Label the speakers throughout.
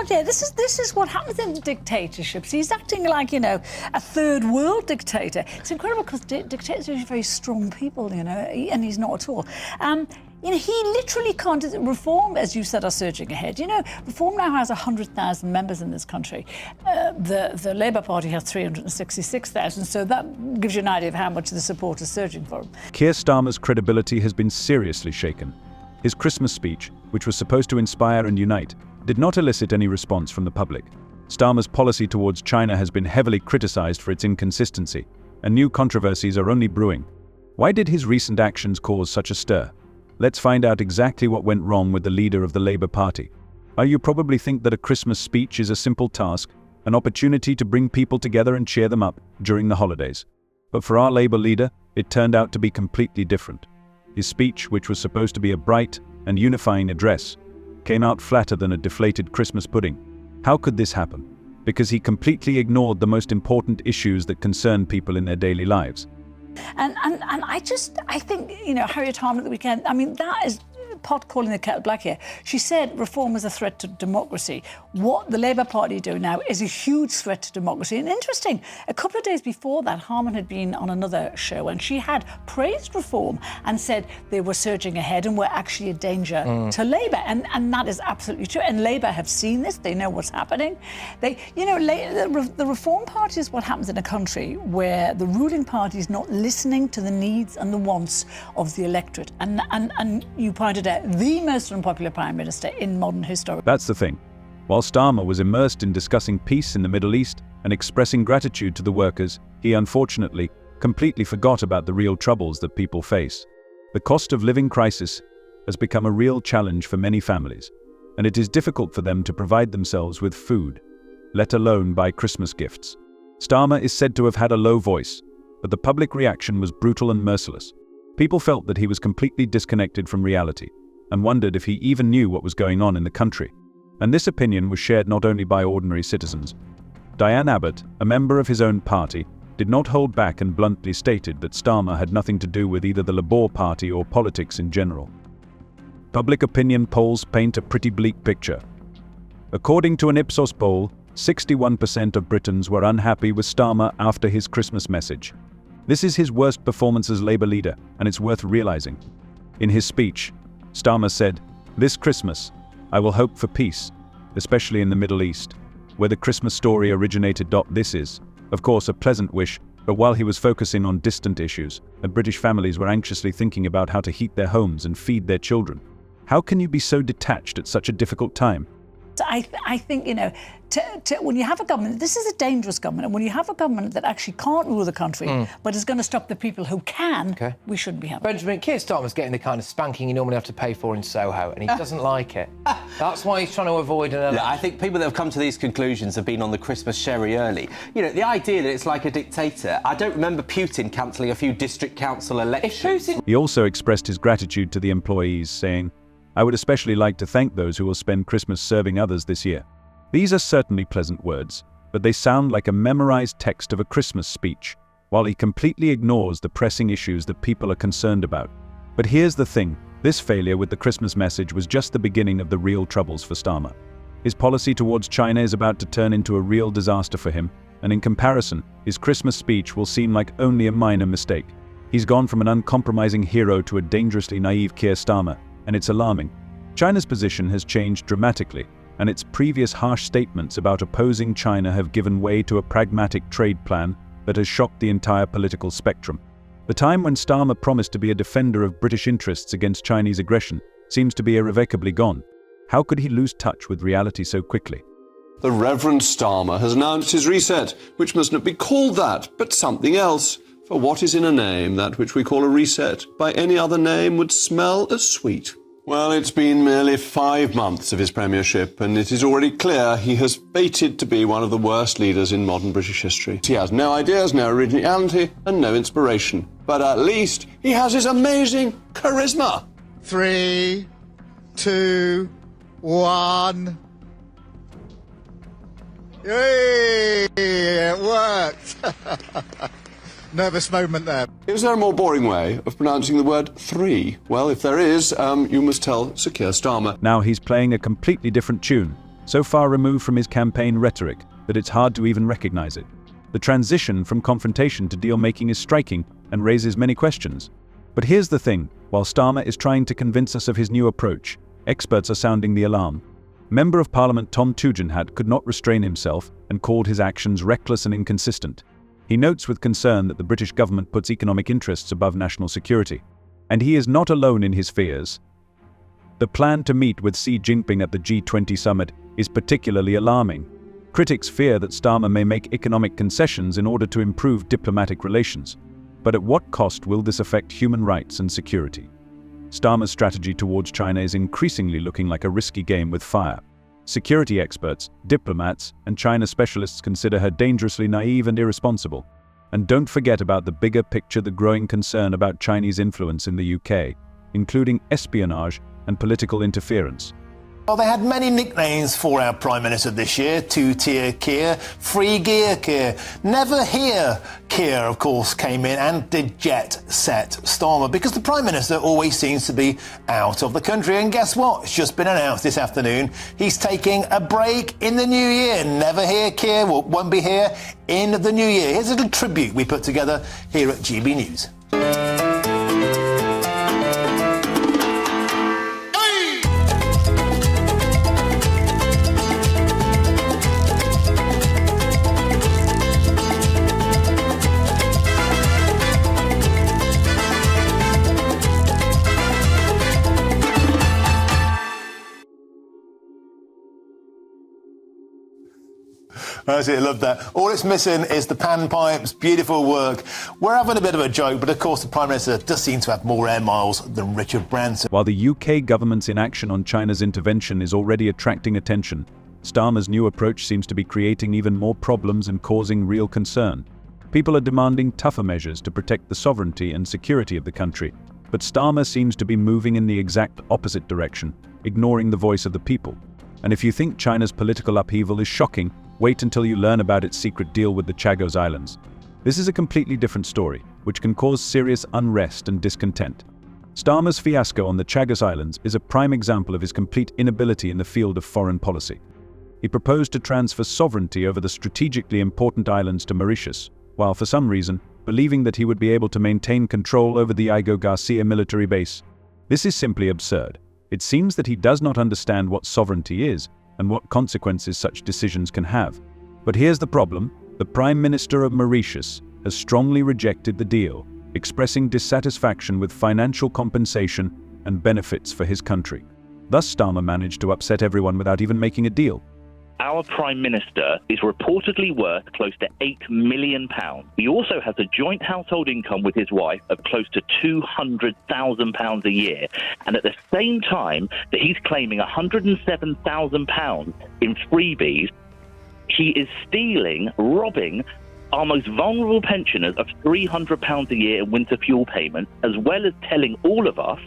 Speaker 1: idea. This is what happens in dictatorships. He's acting like, you know, a third world dictator. It's incredible because dictators are very strong people, you know, and he's not at all. You know, he literally can't. Reform, as you said, are surging ahead. You know, Reform now has 100,000 members in this country. The Labour Party has 366,000, so that gives you an idea of how much the support is surging for him.
Speaker 2: Keir Starmer's credibility has been seriously shaken. His Christmas speech, which was supposed to inspire and unite, did not elicit any response from the public. Starmer's policy towards China has been heavily criticised for its inconsistency, and new controversies are only brewing. Why did his recent actions cause such a stir? Let's find out exactly what went wrong with the leader of the Labour Party. You probably think that a Christmas speech is a simple task, an opportunity to bring people together and cheer them up during the holidays. But for our Labour leader, it turned out to be completely different. His speech, which was supposed to be a bright and unifying address, came out flatter than a deflated Christmas pudding. How could this happen? Because he completely ignored the most important issues that concern people in their daily lives.
Speaker 1: And I think, you know, Harriet Harman at the weekend, I mean, that is pot calling the kettle black here. She said reform is a threat to democracy. What the Labour Party do now is a huge threat to democracy. And interesting, a couple of days before that, Harman had been on another show and she had praised reform and said they were surging ahead and were actually a danger to Labour. And that is absolutely true. And Labour have seen this. They know what's happening. They, you know, the Reform Party is what happens in a country where the ruling party is not listening to the needs and the wants of the electorate. And you pointed out the most unpopular Prime Minister in modern history.
Speaker 2: That's the thing. While Starmer was immersed in discussing peace in the Middle East and expressing gratitude to the workers, he unfortunately completely forgot about the real troubles that people face. The cost of living crisis has become a real challenge for many families, and it is difficult for them to provide themselves with food, let alone buy Christmas gifts. Starmer is said to have had a low voice, but the public reaction was brutal and merciless. People felt that he was completely disconnected from reality and wondered if he even knew what was going on in the country. And this opinion was shared not only by ordinary citizens. Diane Abbott, a member of his own party, did not hold back and bluntly stated that Starmer had nothing to do with either the Labour Party or politics in general. Public opinion polls paint a pretty bleak picture. According to an Ipsos poll, 61% of Britons were unhappy with Starmer after his Christmas message. This is his worst performance as Labour leader, and it's worth realising. In his speech, Starmer said, "This Christmas, I will hope for peace, especially in the Middle East, where the Christmas story originated. This is, of course, a pleasant wish, but while he was focusing on distant issues, and British families were anxiously thinking about how to heat their homes and feed their children. How can you be so detached at such a difficult time?"
Speaker 1: I think, you know, when you have a government, this is a dangerous government, and when you have a government that actually can't rule the country, but is going to stop the people who can, we shouldn't be having.
Speaker 3: Benjamin, Keir Starmer's getting the kind of spanking you normally have to pay for in Soho, and he doesn't like it. That's why he's trying to avoid an election.
Speaker 4: Yeah, I think people that have come to these conclusions have been on the Christmas sherry early. You know, the idea that it's like a dictator, I don't remember Putin cancelling a few district council elections.
Speaker 2: He also expressed his gratitude to the employees, saying, "I would especially like to thank those who will spend Christmas serving others this year." These are certainly pleasant words, but they sound like a memorized text of a Christmas speech, while he completely ignores the pressing issues that people are concerned about. But here's the thing, this failure with the Christmas message was just the beginning of the real troubles for Starmer. His policy towards China is about to turn into a real disaster for him, and in comparison, his Christmas speech will seem like only a minor mistake. He's gone from an uncompromising hero to a dangerously naive Keir Starmer, and it's alarming. China's position has changed dramatically, and its previous harsh statements about opposing China have given way to a pragmatic trade plan that has shocked the entire political spectrum. The time when Starmer promised to be a defender of British interests against Chinese aggression seems to be irrevocably gone. How could he lose touch with reality so quickly?
Speaker 5: The Reverend Starmer has announced his reset, which must not be called that, but something else. For what is in a name, that which we call a reset, by any other name would smell as sweet. Well, it's been merely 5 months of his premiership, and it is already clear he has fated to be one of the worst leaders in modern British history. He has no ideas, no originality, and no inspiration. But at least he has his amazing charisma.
Speaker 6: 3, 2, 1. Yay! It worked! Nervous moment there.
Speaker 5: Is there a more boring way of pronouncing the word 3? Well, if there is, you must tell Sir Keir Starmer.
Speaker 2: Now he's playing a completely different tune. so far removed from his campaign rhetoric that it's hard to even recognize it. The transition from confrontation to deal-making is striking and raises many questions. But here's the thing, while Starmer is trying to convince us of his new approach, experts are sounding the alarm. Member of Parliament Tom Tugendhat could not restrain himself and called his actions reckless and inconsistent. He notes with concern that the British government puts economic interests above national security. And he is not alone in his fears. The plan to meet with Xi Jinping at the G20 summit is particularly alarming. Critics fear that Starmer may make economic concessions in order to improve diplomatic relations. But at what cost will this affect human rights and security? Starmer's strategy towards China is increasingly looking like a risky game with fire. Security experts, diplomats, and China specialists consider her dangerously naive and irresponsible. And don't forget about the bigger picture, the growing concern about Chinese influence in the UK, including espionage and political interference.
Speaker 7: Well, they had many nicknames for our Prime Minister this year. Two-tier Keir, free gear Keir, never here Keir, of course, came in and did jet set Starmer because the Prime Minister always seems to be out of the country. And guess what? It's just been announced this afternoon. He's taking a break in the new year. Never here Keir, won't be here in the new year. Here's a little tribute we put together here at GB News. That's it, I love that. All it's missing is the panpipes, beautiful work. We're having a bit of a joke, but of course the Prime Minister does seem to have more air miles than Richard Branson.
Speaker 2: While the UK government's inaction on China's intervention is already attracting attention, Starmer's new approach seems to be creating even more problems and causing real concern. People are demanding tougher measures to protect the sovereignty and security of the country, but Starmer seems to be moving in the exact opposite direction, ignoring the voice of the people. And if you think China's political upheaval is shocking, wait until you learn about its secret deal with the Chagos Islands. This is a completely different story, which can cause serious unrest and discontent. Starmer's fiasco on the Chagos Islands is a prime example of his complete inability in the field of foreign policy. He proposed to transfer sovereignty over the strategically important islands to Mauritius, while for some reason, believing that he would be able to maintain control over the Igo Garcia military base. This is simply absurd. It seems that he does not understand what sovereignty is, and what consequences such decisions can have. But here's the problem. The Prime Minister of Mauritius has strongly rejected the deal, expressing dissatisfaction with financial compensation and benefits for his country. Thus, Starmer managed to upset everyone without even making a deal.
Speaker 8: Our Prime Minister is reportedly worth close to £8 million. He also has a joint household income with his wife of close to £200,000 a year. And at the same time that he's claiming £107,000 in freebies, he is stealing, robbing our most vulnerable pensioners of £300 a year in winter fuel payments, as well as telling all of us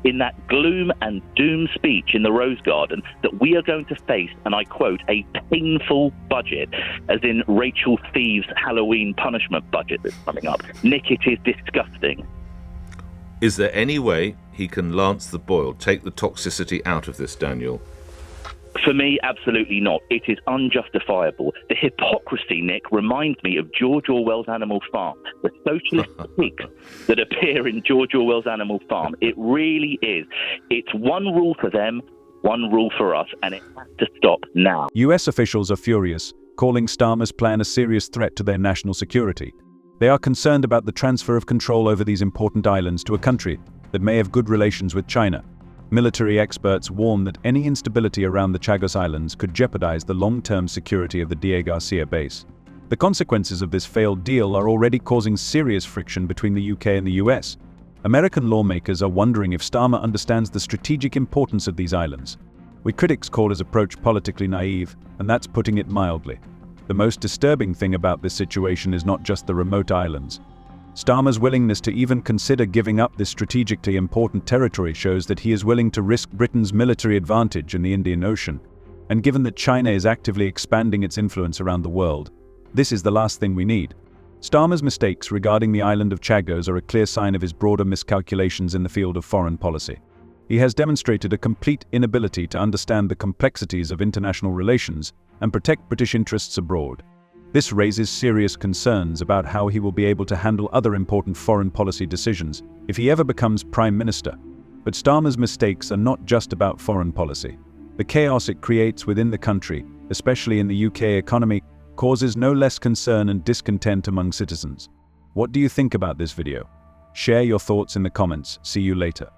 Speaker 8: in that gloom and doom speech in the Rose Garden that we are going to face, and I quote, a painful budget, as in Rachel Thieves' Halloween punishment budget that's coming up. Nick, it is disgusting.
Speaker 9: Is there any way he can lance the boil, take the toxicity out of this, Daniel?
Speaker 8: For me, absolutely not. It is unjustifiable. The hypocrisy, Nick, reminds me of George Orwell's Animal Farm, the socialist pigs that appear in George Orwell's Animal Farm. It really is. It's one rule for them, one rule for us, and it has to stop now.
Speaker 2: US officials are furious, calling Starmer's plan a serious threat to their national security. They are concerned about the transfer of control over these important islands to a country that may have good relations with China. Military experts warn that any instability around the Chagos Islands could jeopardize the long-term security of the Diego Garcia base. The consequences of this failed deal are already causing serious friction between the UK and the US. American lawmakers are wondering if Starmer understands the strategic importance of these islands. Critics call his approach politically naive, and that's putting it mildly. The most disturbing thing about this situation is not just the remote islands. Starmer's willingness to even consider giving up this strategically important territory shows that he is willing to risk Britain's military advantage in the Indian Ocean. And given that China is actively expanding its influence around the world, this is the last thing we need. Starmer's mistakes regarding the island of Chagos are a clear sign of his broader miscalculations in the field of foreign policy. He has demonstrated a complete inability to understand the complexities of international relations and protect British interests abroad. This raises serious concerns about how he will be able to handle other important foreign policy decisions if he ever becomes Prime Minister. But Starmer's mistakes are not just about foreign policy. The chaos it creates within the country, especially in the UK economy, causes no less concern and discontent among citizens. What do you think about this video? Share your thoughts in the comments. See you later.